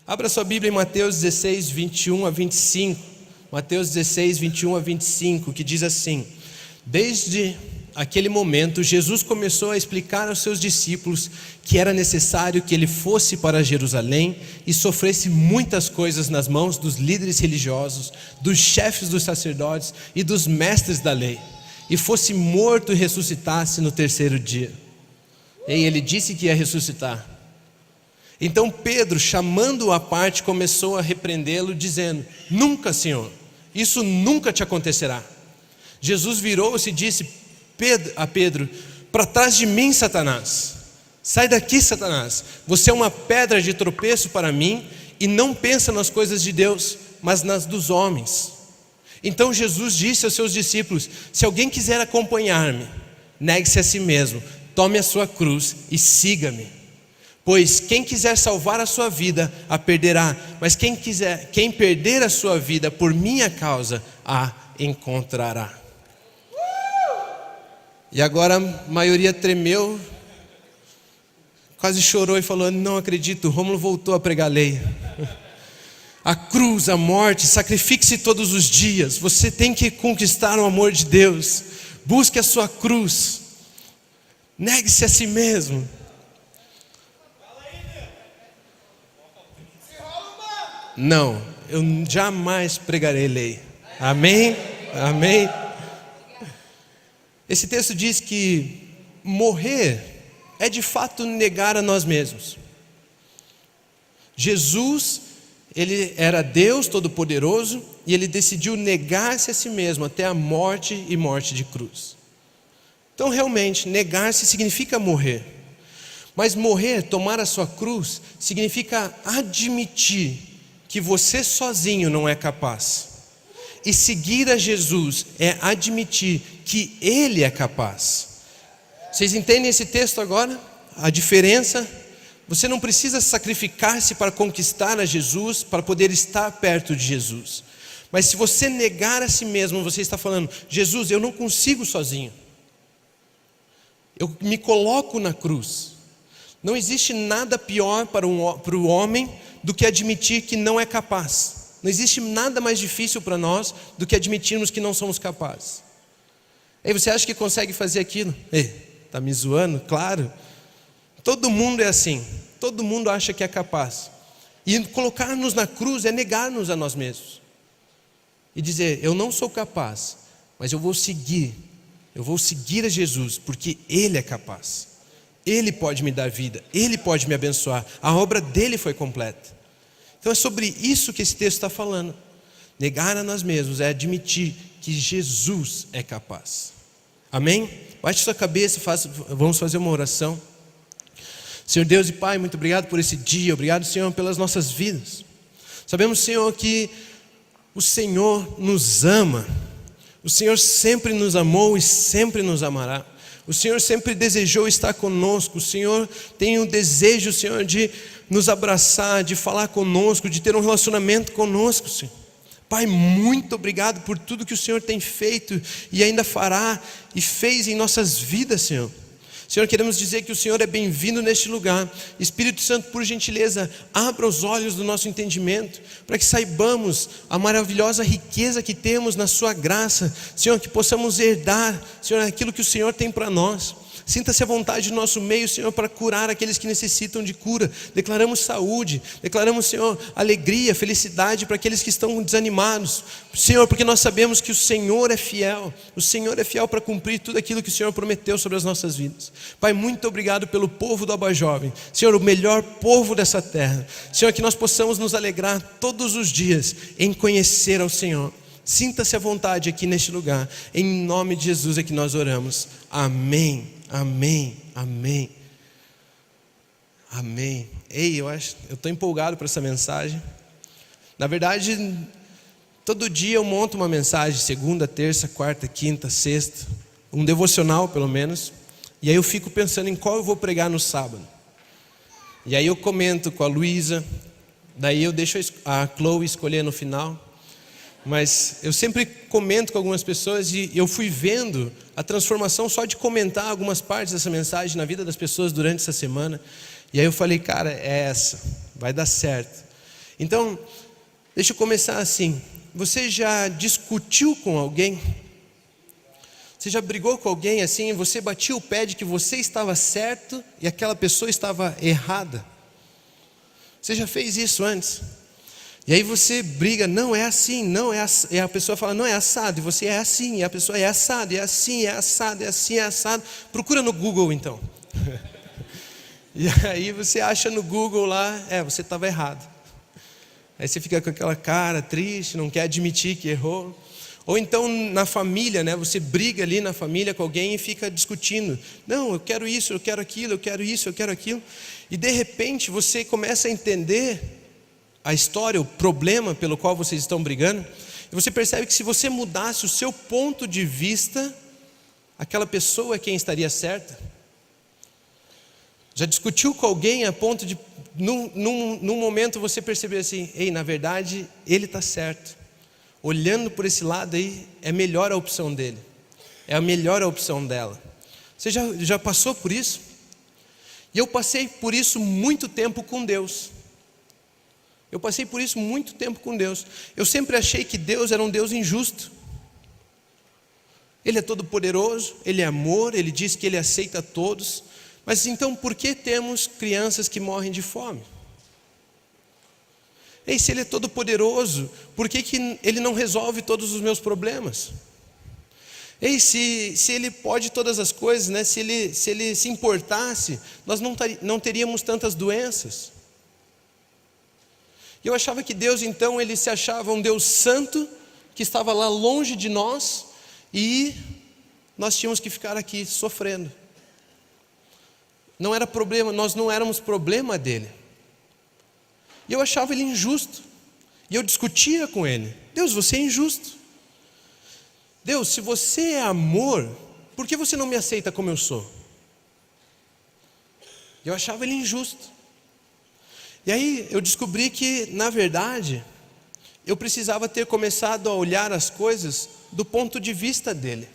Abra sua Bíblia em Mateus 16, 21 a 25. Mateus 16, 21 a 25, que diz assim: Desde aquele momento, Jesus começou a explicar aos seus discípulos que era necessário que ele fosse para Jerusalém e sofresse muitas coisas nas mãos dos líderes religiosos, dos chefes dos sacerdotes e dos mestres da lei, e fosse morto e ressuscitasse no terceiro dia. E ele disse que ia ressuscitar. Então Pedro, chamando-o à parte, começou a repreendê-lo, dizendo: Nunca, Senhor, isso nunca te acontecerá. Jesus virou-se e disse a Pedro: Para trás de mim, Satanás. Sai daqui, Satanás. Você é uma pedra de tropeço para mim e não pensa nas coisas de Deus, mas nas dos homens. Então Jesus disse aos seus discípulos: Se alguém quiser acompanhar-me, negue-se a si mesmo, tome a sua cruz e siga-me. Pois quem quiser salvar a sua vida, a perderá, mas quem perder a sua vida por minha causa, a encontrará. E agora a maioria tremeu, quase chorou e falou: Não acredito, Rômulo voltou a pregar a lei. A cruz, a morte, sacrifique-se todos os dias. Você tem que conquistar o amor de Deus. Busque a sua cruz. Negue-se a si mesmo. Não, eu jamais pregarei lei. Amém? Amém? Esse texto diz que morrer é de fato negar a nós mesmos. Jesus, ele era Deus Todo-Poderoso e ele decidiu negar-se a si mesmo até a morte e morte de cruz. Então realmente, negar-se significa morrer. Mas morrer, tomar a sua cruz, significa admitir que você sozinho não é capaz. E seguir a Jesus é admitir que Ele é capaz. Vocês entendem esse texto agora? A diferença? Você não precisa sacrificar-se para conquistar a Jesus, para poder estar perto de Jesus. Mas se você negar a si mesmo, você está falando: Jesus, eu não consigo sozinho. Eu me coloco na cruz. Não existe nada pior para o homem do que admitir que não é capaz. Não existe nada mais difícil para nós do que admitirmos que não somos capazes. Aí você acha que consegue fazer aquilo? Está me zoando? Claro. Todo mundo é assim. Todo mundo acha que é capaz. E colocar-nos na cruz é negar-nos a nós mesmos. E dizer: eu não sou capaz, mas eu vou seguir. Eu vou seguir a Jesus, porque Ele é capaz. Ele pode me dar vida, Ele pode me abençoar. A obra dele foi completa. Então é sobre isso que esse texto está falando. Negar a nós mesmos é admitir que Jesus é capaz. Amém? Baixe sua cabeça, vamos fazer uma oração. Senhor Deus e Pai, muito obrigado por esse dia. Obrigado, Senhor, pelas nossas vidas. Sabemos, Senhor, que o Senhor nos ama. O Senhor sempre nos amou e sempre nos amará. O Senhor sempre desejou estar conosco. O Senhor tem um desejo, Senhor, de nos abraçar, de falar conosco, de ter um relacionamento conosco, Senhor. Pai, muito obrigado por tudo que o Senhor tem feito e ainda fará e fez em nossas vidas, Senhor. Senhor, queremos dizer que o Senhor é bem-vindo neste lugar. Espírito Santo, por gentileza, abra os olhos do nosso entendimento, para que saibamos a maravilhosa riqueza que temos na sua graça. Senhor, que possamos herdar, Senhor, aquilo que o Senhor tem para nós. Sinta-se à vontade no nosso meio, Senhor, para curar aqueles que necessitam de cura. Declaramos saúde, declaramos, Senhor, alegria, felicidade para aqueles que estão desanimados. Senhor, porque nós sabemos que o Senhor é fiel. O Senhor é fiel para cumprir tudo aquilo que o Senhor prometeu sobre as nossas vidas. Pai, muito obrigado pelo povo do Aba Jovem. Senhor, o melhor povo dessa terra. Senhor, que nós possamos nos alegrar todos os dias em conhecer ao Senhor. Sinta-se à vontade aqui neste lugar. Em nome de Jesus é que nós oramos. Amém. Amém, amém, amém. Ei, eu estou empolgado para essa mensagem. Na verdade, todo dia eu monto uma mensagem, segunda, terça, quarta, quinta, sexta, um devocional pelo menos. E aí eu fico pensando em qual eu vou pregar no sábado. E aí eu comento com a Luísa, daí eu deixo a Chloe escolher no final. Mas eu sempre comento com algumas pessoas e eu fui vendo a transformação só de comentar algumas partes dessa mensagem na vida das pessoas durante essa semana. E aí eu falei: cara, é essa, vai dar certo. Então, deixa eu começar assim. Você já discutiu com alguém? Você já brigou com alguém assim, você batia o pé de que você estava certo e aquela pessoa estava errada? Você já fez isso antes? E aí você briga, não é assim, não é assim. E a pessoa fala, não é assado, e você é assim, e a pessoa é assado, é assim, é assado, é assim, é assado. Procura no Google então. E aí você acha no Google lá, você estava errado. Aí você fica com aquela cara triste, não quer admitir que errou. Ou então na família, né? Você briga ali na família com alguém e fica discutindo. Não, eu quero isso, eu quero aquilo, eu quero isso, eu quero aquilo. E de repente você começa a entender a história, o problema pelo qual vocês estão brigando. E você percebe que se você mudasse o seu ponto de vista, aquela pessoa é quem estaria certa. Já discutiu com alguém a ponto de, num momento você perceber assim, ei, na verdade ele está certo. Olhando por esse lado aí, é melhor a opção dele, é a melhor a opção dela. Você já passou por isso? E eu passei por isso muito tempo com Deus. Eu passei por isso muito tempo com Deus. Eu sempre achei que Deus era um Deus injusto. Ele é todo poderoso, Ele é amor, Ele diz que Ele aceita todos. Mas então por que temos crianças que morrem de fome? Ei, se Ele é todo poderoso, por que Ele não resolve todos os meus problemas? Ei, se Ele pode todas as coisas, né? Se Ele se importasse, nós não teríamos tantas doenças. Eu achava que Deus então, Ele se achava um Deus santo, que estava lá longe de nós, e nós tínhamos que ficar aqui sofrendo. Não era problema, nós não éramos problema dele. E eu achava Ele injusto, e eu discutia com Ele. Deus, você é injusto. Deus, se você é amor, por que você não me aceita como eu sou? Eu achava Ele injusto. E aí eu descobri que, na verdade, eu precisava ter começado a olhar as coisas do ponto de vista dele.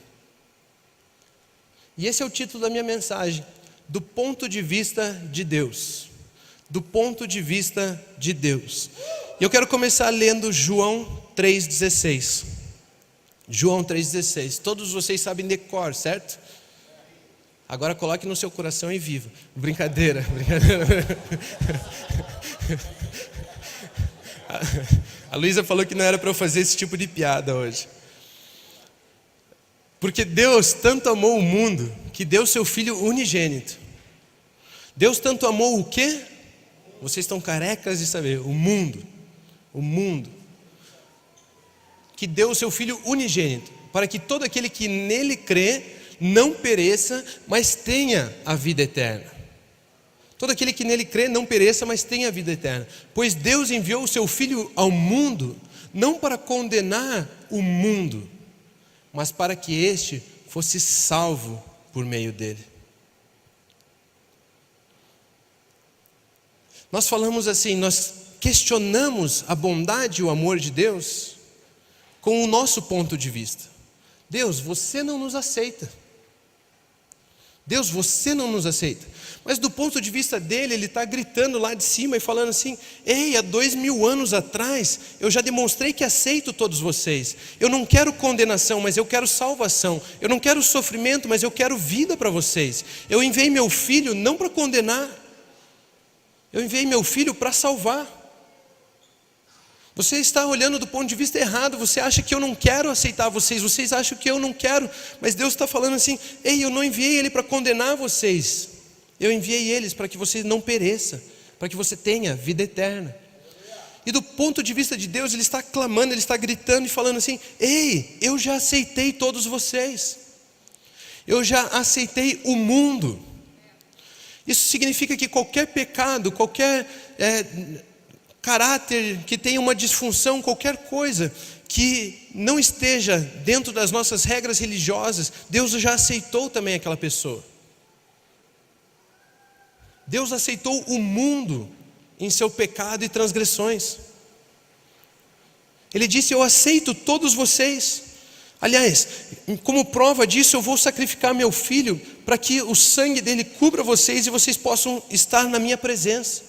E esse é o título da minha mensagem: do ponto de vista de Deus. Do ponto de vista de Deus. E eu quero começar lendo João 3,16. João 3,16. Todos vocês sabem de cor, certo? Agora coloque no seu coração e viva. Brincadeira, brincadeira. A Luísa falou que não era para eu fazer esse tipo de piada hoje. Porque Deus tanto amou o mundo, que deu seu Filho unigênito. Deus tanto amou o quê? Vocês estão carecas de saber. O mundo. O mundo. Que deu o seu Filho unigênito, para que todo aquele que nele crê não pereça, mas tenha a vida eterna. Todo aquele que nele crê não pereça, mas tenha a vida eterna. Pois Deus enviou o seu Filho ao mundo, não para condenar o mundo, mas para que este fosse salvo por meio dele. Nós falamos assim, nós questionamos a bondade e o amor de Deus com o nosso ponto de vista. Deus, você não nos aceita. Deus, você não nos aceita. Mas do ponto de vista dele, ele está gritando lá de cima e falando assim: ei, há 2000 anos atrás, eu já demonstrei que aceito todos vocês. Eu não quero condenação, mas eu quero salvação. Eu não quero sofrimento, mas eu quero vida para vocês. Eu enviei meu filho não para condenar. Eu enviei meu filho para salvar. Você está olhando do ponto de vista errado. Você acha que eu não quero aceitar vocês. Vocês acham que eu não quero. Mas Deus está falando assim: ei, eu não enviei ele para condenar vocês. Eu enviei eles para que você não pereça, para que você tenha vida eterna. E do ponto de vista de Deus, Ele está clamando, Ele está gritando e falando assim: ei, eu já aceitei todos vocês. Eu já aceitei o mundo. Isso significa que qualquer pecado, qualquer caráter que tenha uma disfunção, qualquer coisa que não esteja dentro das nossas regras religiosas, Deus já aceitou também aquela pessoa. Deus aceitou o mundo em seu pecado e transgressões. Ele disse: eu aceito todos vocês. Aliás, como prova disso, eu vou sacrificar meu filho para que o sangue dele cubra vocês e vocês possam estar na minha presença.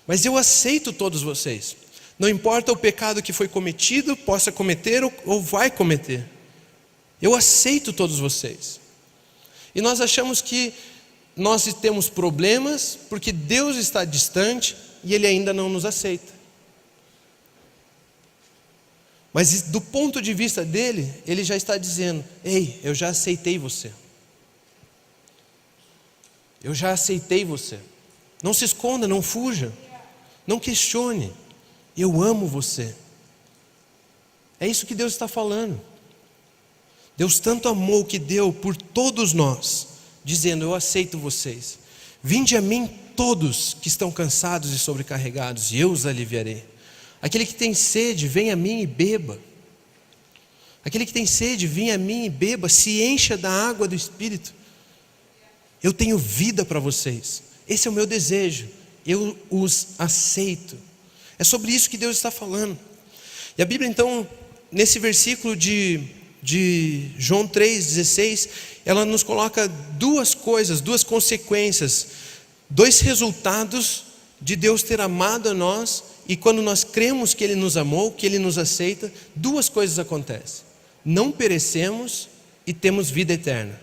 Mas eu aceito todos vocês. Não importa o pecado que foi cometido, possa cometer ou vai cometer. Eu aceito todos vocês. E nós achamos que nós temos problemas porque Deus está distante e Ele ainda não nos aceita. Mas do ponto de vista dele, Ele já está dizendo: ei, eu já aceitei você. Eu já aceitei você. Não se esconda, não fuja, não questione. Eu amo você. É isso que Deus está falando. Deus tanto amou que deu por todos nós, dizendo: eu aceito vocês. Vinde a mim todos que estão cansados e sobrecarregados, e eu os aliviarei. Aquele que tem sede, venha a mim e beba. Aquele que tem sede, venha a mim e beba, se encha da água do Espírito. Eu tenho vida para vocês. Esse é o meu desejo. Eu os aceito. É sobre isso que Deus está falando. E a Bíblia então, nesse versículo de João 3,16, ela nos coloca duas coisas, duas consequências, dois resultados de Deus ter amado a nós. E quando nós cremos que Ele nos amou, que Ele nos aceita, duas coisas acontecem: não perecemos e temos vida eterna.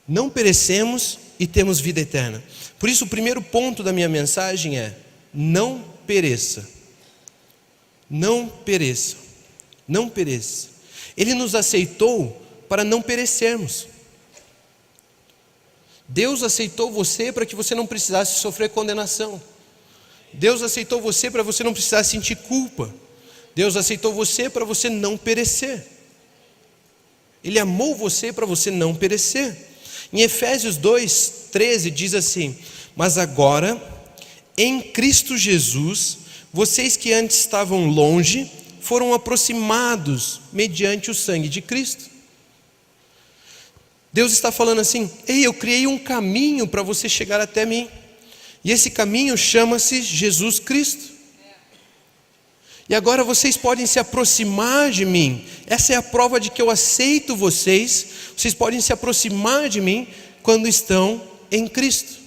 Não perecemos e temos vida eterna. Por isso o primeiro ponto da minha mensagem é: não pereça. Não pereça. Não pereça. Ele nos aceitou para não perecermos. Deus aceitou você para que você não precisasse sofrer condenação. Deus aceitou você para você não precisar sentir culpa. Deus aceitou você para você não perecer. Ele amou você para você não perecer. Em Efésios 2:13 diz assim: mas agora, em Cristo Jesus, vocês que antes estavam longe, foram aproximados mediante o sangue de Cristo. Deus está falando assim: ei, eu criei um caminho para você chegar até mim. E esse caminho chama-se Jesus Cristo. E agora vocês podem se aproximar de mim. Essa é a prova de que eu aceito vocês. Vocês podem se aproximar de mim quando estão em Cristo.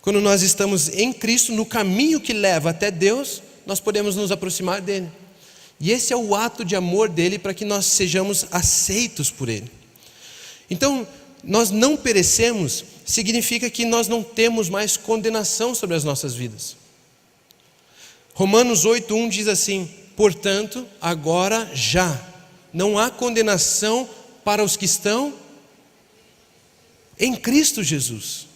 Quando nós estamos em Cristo, no caminho que leva até Deus, nós podemos nos aproximar dele. E esse é o ato de amor dele para que nós sejamos aceitos por ele. Então, nós não perecemos significa que nós não temos mais condenação sobre as nossas vidas. Romanos 8:1 diz assim: portanto, agora já não há condenação para os que estão em Cristo Jesus.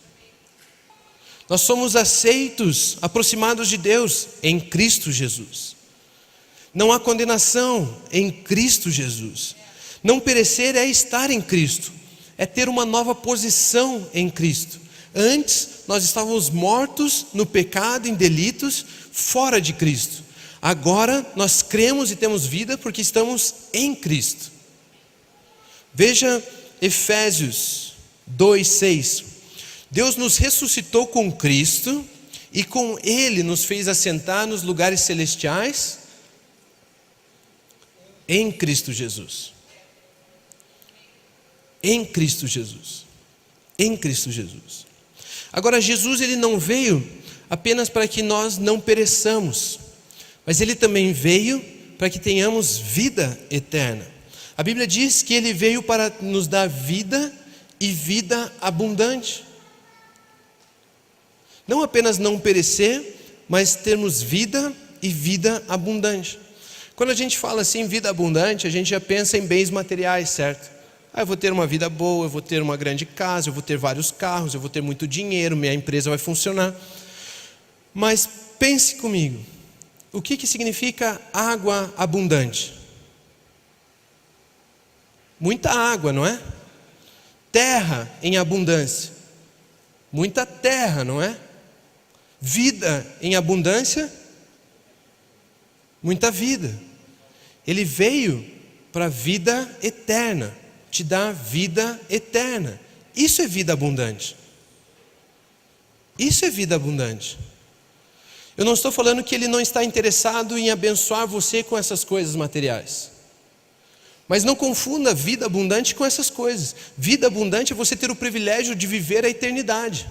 Nós somos aceitos, aproximados de Deus em Cristo Jesus. Não há condenação em Cristo Jesus. Não perecer é estar em Cristo, é ter uma nova posição em Cristo. Antes nós estávamos mortos no pecado, em delitos, fora de Cristo. Agora nós cremos e temos vida porque estamos em Cristo. Veja Efésios 2:6. Deus nos ressuscitou com Cristo e com Ele nos fez assentar nos lugares celestiais em Cristo Jesus. Em Cristo Jesus. Em Cristo Jesus. Agora, Jesus ele não veio apenas para que nós não pereçamos, mas Ele também veio para que tenhamos vida eterna. A Bíblia diz que Ele veio para nos dar vida e vida abundante. Não apenas não perecer, mas termos vida e vida abundante. Quando a gente fala assim, vida abundante, a gente já pensa em bens materiais, certo? Eu vou ter uma vida boa, eu vou ter uma grande casa, eu vou ter vários carros, eu vou ter muito dinheiro, minha empresa vai funcionar. Mas pense comigo, o que significa água abundante? Muita água, não é? Terra em abundância. Muita terra, não é? Vida em abundância. Muita vida. Ele veio para a vida eterna. Te dá vida eterna. Isso é vida abundante. Isso é vida abundante. Eu não estou falando que Ele não está interessado em abençoar você com essas coisas materiais. Mas não confunda vida abundante com essas coisas. Vida abundante é você ter o privilégio de viver a eternidade.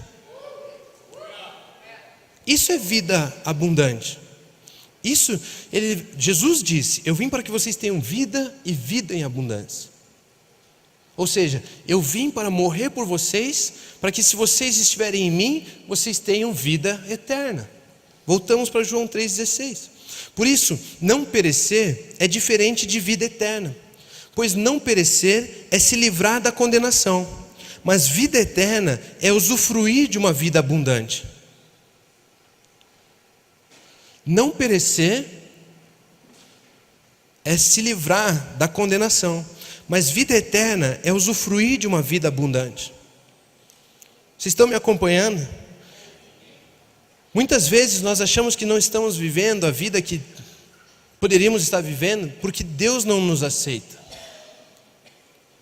Isso é vida abundante. Jesus disse: eu vim para que vocês tenham vida e vida em abundância. Ou seja, eu vim para morrer por vocês, para que se vocês estiverem em mim, vocês tenham vida eterna. Voltamos para João 3,16. Por isso, não perecer é diferente de vida eterna, pois não perecer é se livrar da condenação, mas vida eterna é usufruir de uma vida abundante. Não perecer é se livrar da condenação, mas vida eterna é usufruir de uma vida abundante. Vocês estão me acompanhando? Muitas vezes nós achamos que não estamos vivendo a vida que poderíamos estar vivendo porque Deus não nos aceita.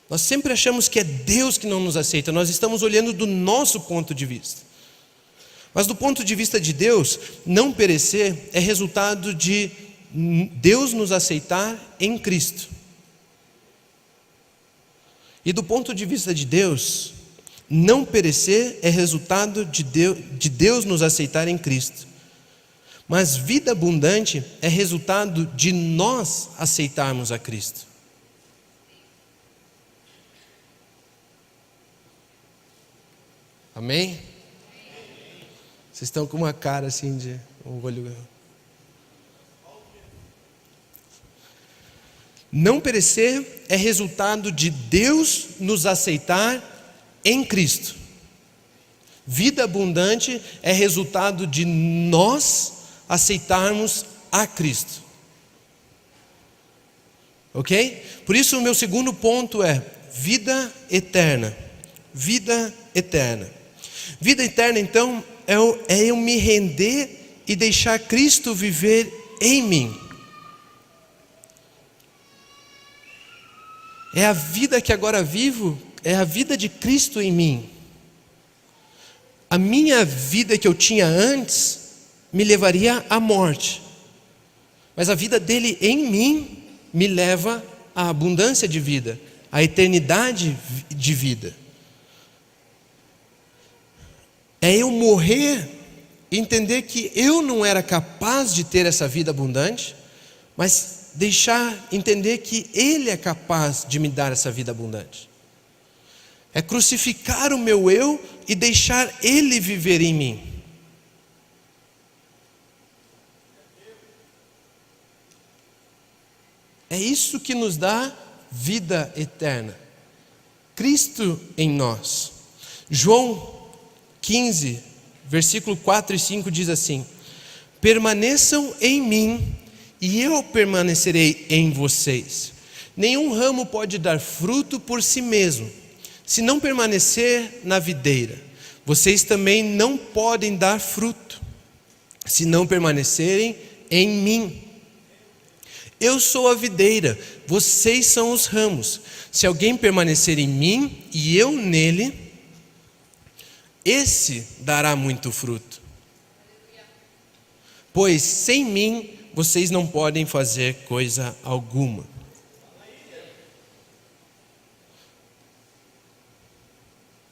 Nós sempre achamos que é Deus que não nos aceita. Nós estamos olhando do nosso ponto de vista. Mas do ponto de vista de Deus, não perecer é resultado de Deus nos aceitar em Cristo. E do ponto de vista de Deus, não perecer é resultado de Deus nos aceitar em Cristo. Mas vida abundante é resultado de nós aceitarmos a Cristo. Amém? Vocês estão com uma cara assim de um olho. Não perecer é resultado de Deus nos aceitar em Cristo. Vida abundante é resultado de nós aceitarmos a Cristo. Ok? Por isso o meu segundo ponto é vida eterna. Vida eterna. Vida eterna, então, é eu me render e deixar Cristo viver em mim. É a vida que agora vivo, é a vida de Cristo em mim. A minha vida que eu tinha antes me levaria à morte, mas a vida dele em mim me leva à abundância de vida, à eternidade de vida. É eu morrer e entender que eu não era capaz de ter essa vida abundante, mas deixar entender que Ele é capaz de me dar essa vida abundante. É crucificar o meu eu e deixar Ele viver em mim. É isso que nos dá vida eterna. Cristo em nós. João 15, versículo 4 e 5 diz assim: permaneçam em mim e eu permanecerei em vocês. Nenhum ramo pode dar fruto por si mesmo, se não permanecer na videira. Vocês também não podem dar fruto, se não permanecerem em mim. Eu sou a videira, vocês são os ramos. Se alguém permanecer em mim e eu nele, esse dará muito fruto. Pois sem mim vocês não podem fazer coisa alguma.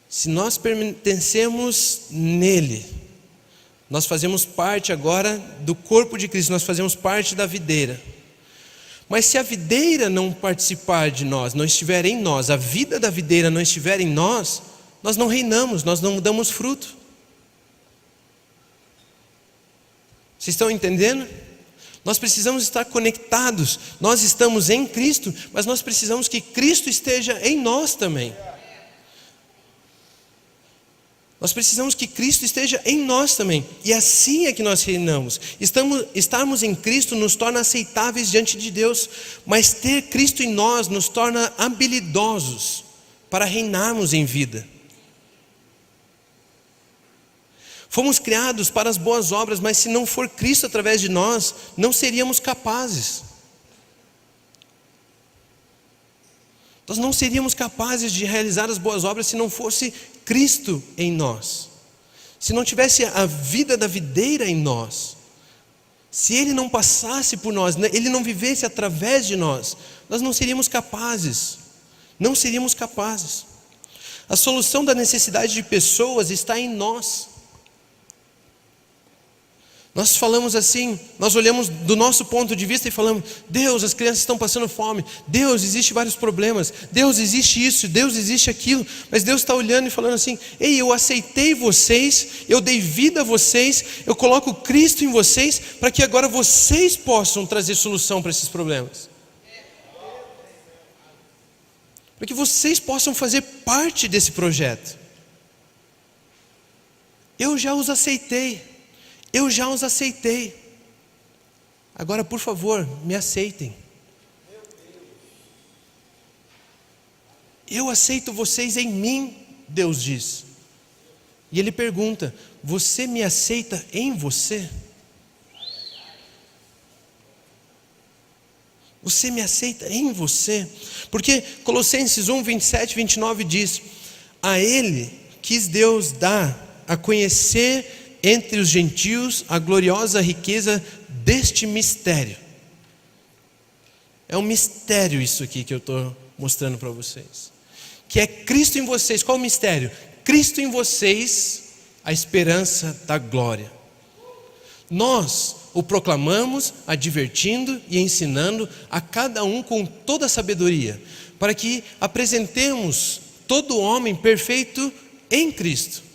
Se nós pertencemos nele, nós fazemos parte agora do corpo de Cristo, nós fazemos parte da videira. Mas se a videira não participar de nós, não estiver em nós, a vida da videira não estiver em nós, nós não reinamos, nós não damos fruto. Vocês estão entendendo? Nós precisamos estar conectados. Nós estamos em Cristo, mas nós precisamos que Cristo esteja em nós também. Nós precisamos que Cristo esteja em nós também. E assim é que nós reinamos. Estarmos em Cristo nos torna aceitáveis diante de Deus, mas ter Cristo em nós nos torna habilidosos para reinarmos em vida. Fomos criados para as boas obras, mas se não for Cristo através de nós, não seríamos capazes. Nós não seríamos capazes de realizar as boas obras se não fosse Cristo em nós. Se não tivesse a vida da videira em nós. Se Ele não passasse por nós, Ele não vivesse através de nós, nós não seríamos capazes. Não seríamos capazes. A solução da necessidade de pessoas está em nós. Nós falamos assim, nós olhamos do nosso ponto de vista e falamos: Deus, as crianças estão passando fome, Deus, existe vários problemas, Deus, existe isso, Deus, existe aquilo. Mas Deus está olhando e falando assim: ei, eu aceitei vocês, eu dei vida a vocês, eu coloco Cristo em vocês, para que agora vocês possam trazer solução para esses problemas, para que vocês possam fazer parte desse projeto. Eu já os aceitei. Eu já os aceitei. Agora, por favor, me aceitem. Eu aceito vocês em mim, Deus diz. E Ele pergunta: você me aceita em você? Você me aceita em você? Porque Colossenses 1, 27 e 29 diz: a Ele quis Deus dar a conhecer entre os gentios a gloriosa riqueza deste mistério. É um mistério isso aqui que eu estou mostrando para vocês, que é Cristo em vocês. Qual o mistério? Cristo em vocês, a esperança da glória. Nós o proclamamos, advertindo e ensinando a cada um com toda a sabedoria, para que apresentemos todo homem perfeito em Cristo.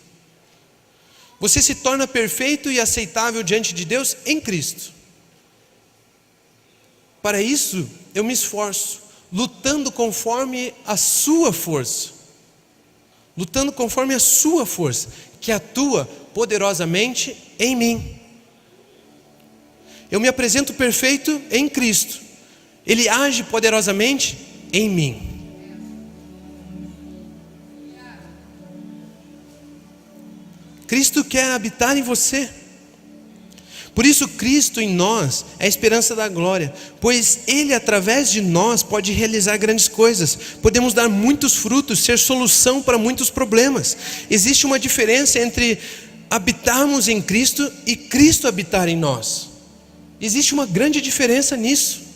Você se torna perfeito e aceitável diante de Deus em Cristo. Para isso, eu me esforço, lutando conforme a sua força. Lutando conforme a sua força, que atua poderosamente em mim. Eu me apresento perfeito em Cristo. Ele age poderosamente em mim. Cristo quer habitar em você. Por isso Cristo em nós é a esperança da glória, pois Ele através de nós pode realizar grandes coisas. Podemos dar muitos frutos, ser solução para muitos problemas. Existe uma diferença entre habitarmos em Cristo e Cristo habitar em nós. Existe uma grande diferença nisso.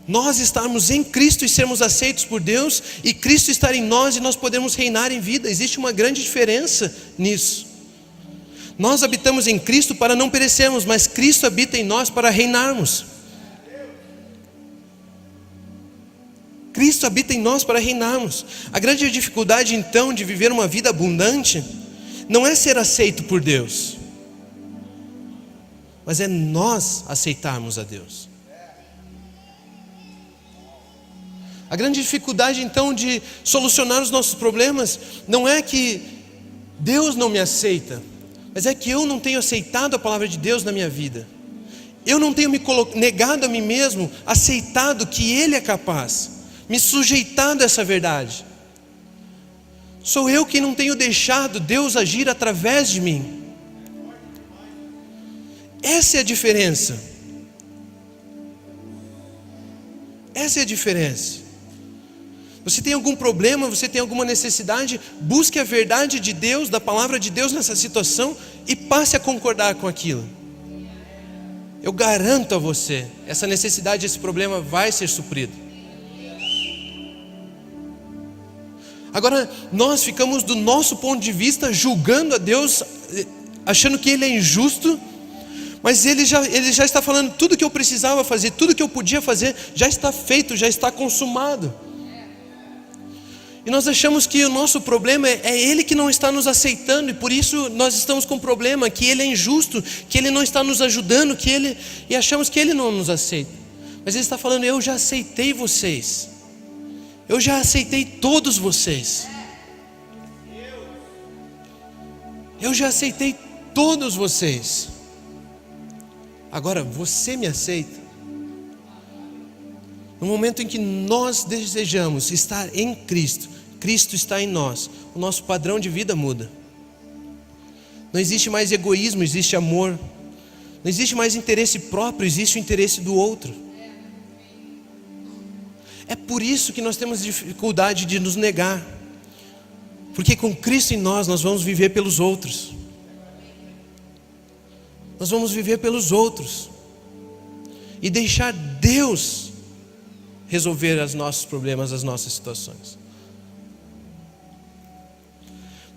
Nós estarmos em Cristo e sermos aceitos por Deus, e Cristo estar em nós e nós podemos reinar em vida. Existe uma grande diferença nisso. Nós habitamos em Cristo para não perecermos, mas Cristo habita em nós para reinarmos. Cristo habita em nós para reinarmos. A grande dificuldade então de viver uma vida abundante não é ser aceito por Deus, mas é nós aceitarmos a Deus. A grande dificuldade então de solucionar os nossos problemas não é que Deus não me aceita, mas é que eu não tenho aceitado a palavra de Deus na minha vida. Eu não tenho me negado a mim mesmo, aceitado que Ele é capaz, me sujeitado a essa verdade. Sou eu que não tenho deixado Deus agir através de mim. Essa é a diferença. Essa é a diferença. Você tem algum problema, você tem alguma necessidade, busque a verdade de Deus, da palavra de Deus nessa situação e passe a concordar com aquilo. Eu garanto a você, essa necessidade, esse problema vai ser suprido. Agora, nós ficamos do nosso ponto de vista julgando a Deus, achando que Ele é injusto, mas Ele já está falando: tudo que eu precisava fazer, tudo que eu podia fazer, já está feito, já está consumado. E nós achamos que o nosso problema é Ele que não está nos aceitando, e por isso nós estamos com problema, que Ele é injusto, que Ele não está nos ajudando, e achamos que Ele não nos aceita. Mas Ele está falando: eu já aceitei vocês, eu já aceitei todos vocês, eu já aceitei todos vocês. Agora você me aceita? No momento em que nós desejamos estar em Cristo, Cristo está em nós, o nosso padrão de vida muda. Não existe mais egoísmo, existe amor. Não existe mais interesse próprio, existe o interesse do outro. É por isso que nós temos dificuldade de nos negar, porque com Cristo em nós vamos viver pelos outros. Nós vamos viver pelos outros e deixar Deus resolver os nossos problemas, as nossas situações.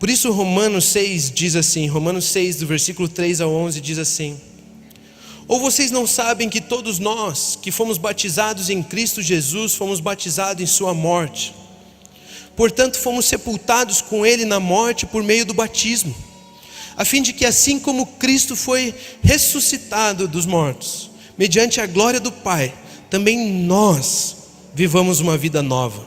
Por isso Romanos 6 diz assim, Romanos 6 do versículo 3 ao 11 diz assim: ou vocês não sabem que todos nós que fomos batizados em Cristo Jesus, fomos batizados em sua morte? Portanto, fomos sepultados com Ele na morte por meio do batismo, a fim de que assim como Cristo foi ressuscitado dos mortos, mediante a glória do Pai, também nós vivamos uma vida nova.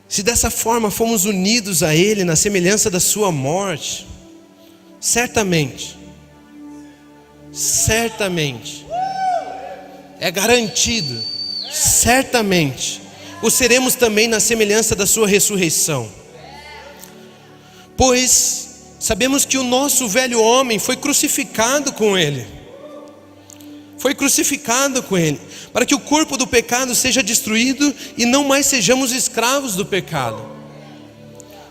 Se dessa forma fomos unidos a Ele na semelhança da sua morte, certamente, é garantido, certamente, o seremos também na semelhança da sua ressurreição. Pois sabemos que o nosso velho homem foi crucificado com Ele. Foi crucificado com Ele, para que o corpo do pecado seja destruído e não mais sejamos escravos do pecado.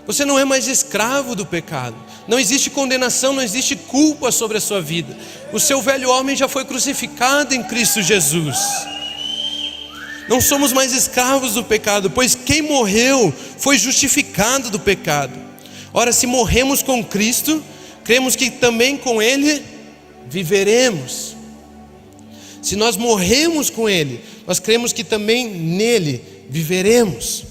Você não é mais escravo do pecado. Não existe condenação, não existe culpa sobre a sua vida. O seu velho homem já foi crucificado em Cristo Jesus. Não somos mais escravos do pecado, pois quem morreu foi justificado do pecado. Ora, se morremos com Cristo, cremos que também com Ele viveremos. Se nós morremos com Ele, nós cremos que também nele viveremos.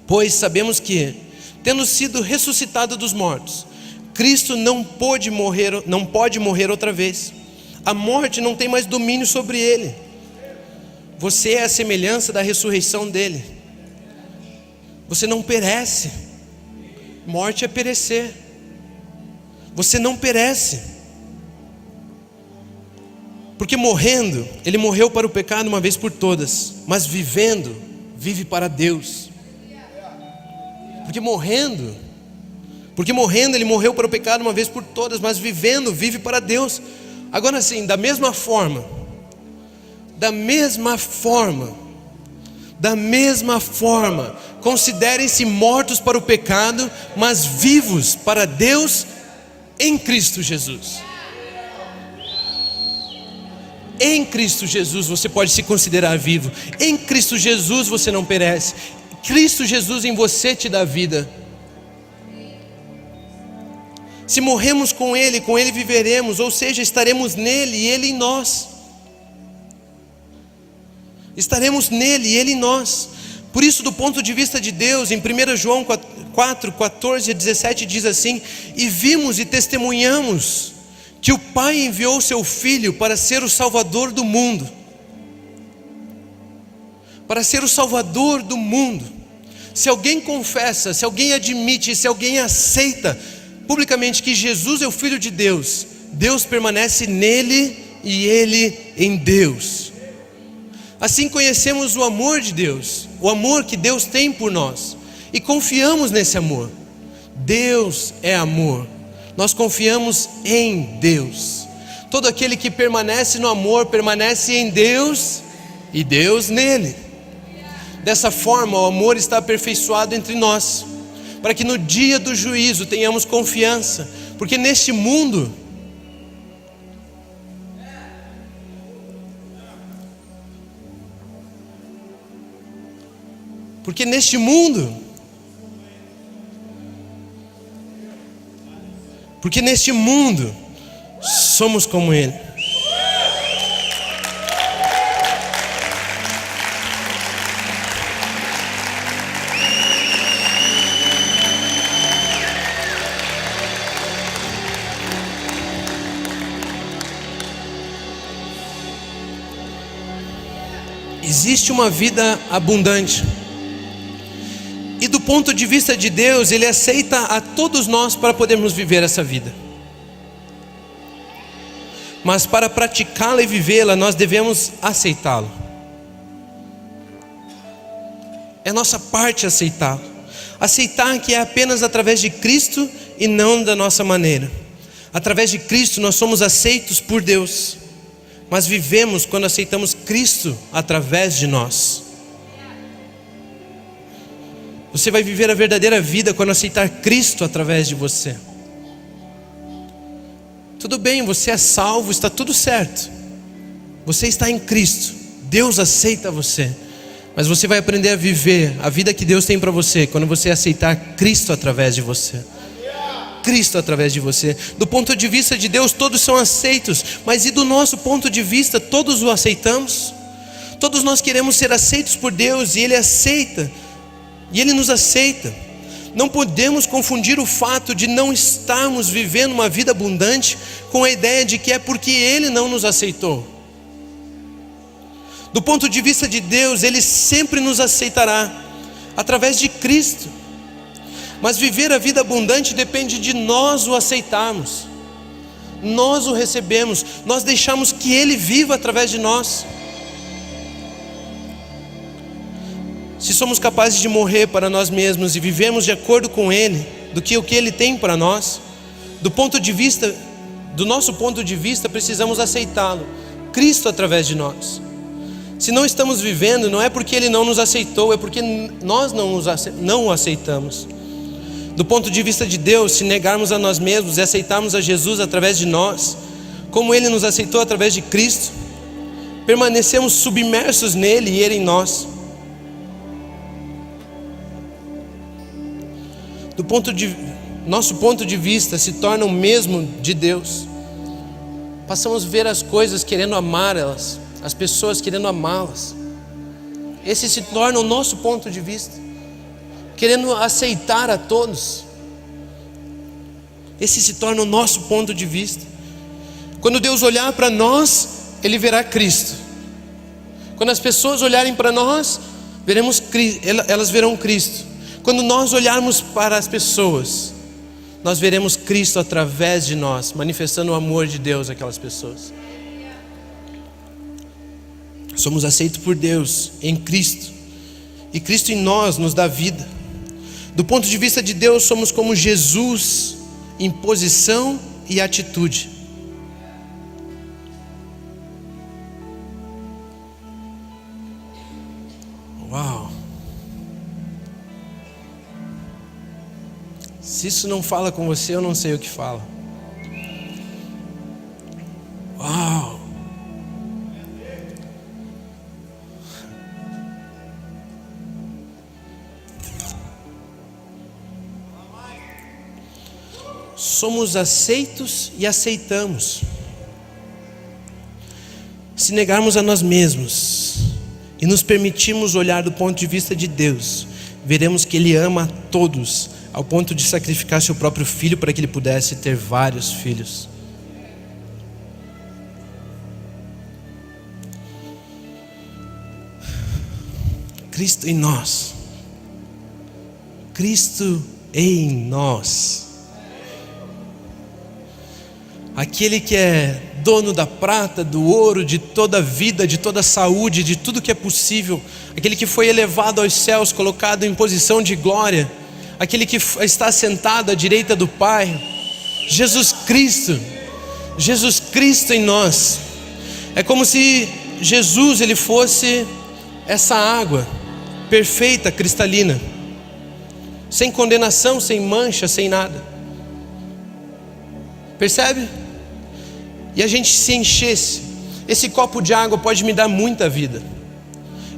Pois sabemos que, tendo sido ressuscitado dos mortos, Cristo não pode morrer outra vez. A morte não tem mais domínio sobre Ele. Você é a semelhança da ressurreição dele. Você não perece. Morte é perecer. Você não perece. Porque morrendo, Ele morreu para o pecado uma vez por todas, mas vivendo, vive para Deus. Porque morrendo Ele morreu para o pecado uma vez por todas, mas vivendo, vive para Deus. Agora sim, da mesma forma, considerem-se mortos para o pecado, mas vivos para Deus em Cristo Jesus. Em Cristo Jesus você pode se considerar vivo. Em Cristo Jesus você não perece. Cristo Jesus em você te dá vida. Se morremos com Ele viveremos, ou seja, estaremos nele e Ele em nós. Estaremos nele e Ele em nós. Por isso, do ponto de vista de Deus, em 1 João 4, 14 a 17 diz assim: e vimos e testemunhamos que o Pai enviou o seu Filho para ser o Salvador do mundo. Para ser o Salvador do mundo. Se alguém confessa, se alguém admite, se alguém aceita publicamente que Jesus é o Filho de Deus, Deus permanece nele e ele em Deus. Assim conhecemos o amor de Deus, o amor que Deus tem por nós, e confiamos nesse amor. Deus é amor, nós confiamos em Deus. Todo aquele que permanece no amor, permanece em Deus e Deus nele. Dessa forma o amor está aperfeiçoado entre nós, para que no dia do juízo tenhamos confiança, porque neste mundo somos como Ele. Existe uma vida abundante. E do ponto de vista de Deus, Ele aceita a todos nós para podermos viver essa vida. Mas para praticá-la e vivê-la, nós devemos aceitá-lo. É nossa parte aceitá-lo. Aceitar que é apenas através de Cristo e não da nossa maneira. Através de Cristo nós somos aceitos por Deus. Mas vivemos quando aceitamos Cristo através de nós. Você vai viver a verdadeira vida quando aceitar Cristo através de você. Tudo bem, você é salvo, está tudo certo. Você está em Cristo, Deus aceita você. Mas você vai aprender a viver a vida que Deus tem para você quando você aceitar Cristo através de você. Cristo através de você. Do ponto de vista de Deus, todos são aceitos, mas e do nosso ponto de vista, todos o aceitamos? Todos nós queremos ser aceitos por Deus, e Ele aceita, e Ele nos aceita. Não podemos confundir o fato de não estarmos vivendo uma vida abundante com a ideia de que é porque Ele não nos aceitou. Do ponto de vista de Deus, Ele sempre nos aceitará através de Cristo. Mas viver a vida abundante depende de nós o aceitarmos. Nós o recebemos, nós deixamos que Ele viva através de nós. Se somos capazes de morrer para nós mesmos e vivemos de acordo com Ele, do que o que Ele tem para nós, do nosso ponto de vista, precisamos aceitá-lo, Cristo através de nós. Se não estamos vivendo, não é porque Ele não nos aceitou, é porque nós não o aceitamos. Do ponto de vista de Deus, se negarmos a nós mesmos e aceitarmos a Jesus através de nós, como Ele nos aceitou através de Cristo, permanecemos submersos nele e Ele em nós. Nosso ponto de vista se torna o mesmo de Deus. Passamos a ver as coisas querendo amar elas, as pessoas querendo amá-las. Esse se torna o nosso ponto de vista, querendo aceitar a todos. Esse se torna o nosso ponto de vista. Quando Deus olhar para nós, Ele verá Cristo. Quando as pessoas olharem para nós, elas verão Cristo. Quando nós olharmos para as pessoas, nós veremos Cristo através de nós, manifestando o amor de Deus àquelas pessoas. Somos aceitos por Deus em Cristo, e Cristo em nós nos dá vida. Do ponto de vista de Deus, somos como Jesus em posição e atitude. Uau! Se isso não fala com você, eu não sei o que fala. Uau! Somos aceitos e aceitamos. Se negarmos a nós mesmos e nos permitirmos olhar do ponto de vista de Deus, veremos que Ele ama a todos, ao ponto de sacrificar seu próprio filho para que Ele pudesse ter vários filhos. Cristo em nós. Cristo em nós. Aquele que é dono da prata, do ouro, de toda a vida, de toda a saúde, de tudo que é possível. Aquele que foi elevado aos céus, colocado em posição de glória. Aquele que está sentado à direita do Pai. Jesus Cristo em nós. É como se Jesus ele fosse essa água perfeita, cristalina, sem condenação, sem mancha, sem nada. Percebe? E a gente se enchesse. Esse copo de água pode me dar muita vida.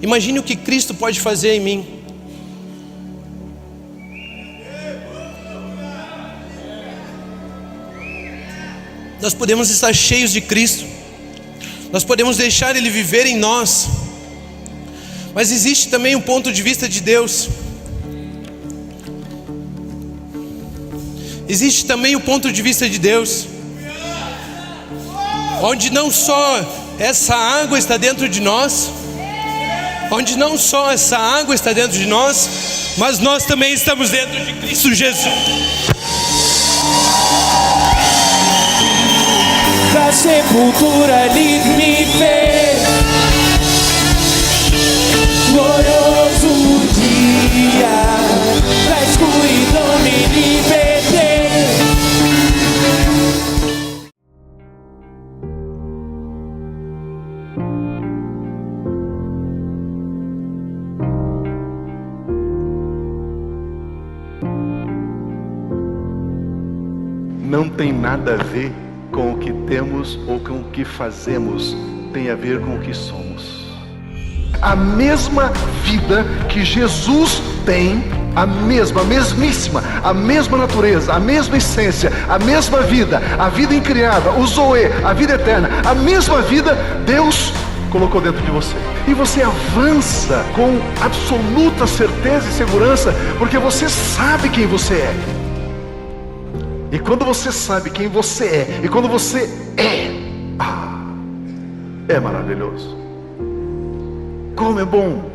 Imagine o que Cristo pode fazer em mim. Nós podemos estar cheios de Cristo. Nós podemos deixar Ele viver em nós. Mas existe também um ponto de vista de Deus. Existe também o ponto de vista de Deus, onde não só essa água está dentro de nós, mas nós também estamos dentro de Cristo Jesus. Da sepultura Ele me fez, glorioso dia, da escuridão me libertei. Não tem nada a ver com o que temos ou com o que fazemos, tem a ver com o que somos. a mesma vida que Jesus tem, a mesmíssima, a mesma natureza, a mesma essência, a mesma vida, a vida incriada, o Zoe, a vida eterna, a mesma vida, Deus colocou dentro de você. E você avança com absoluta certeza e segurança, porque você sabe quem você é. E quando você sabe quem você é, e quando você é maravilhoso. Como é bom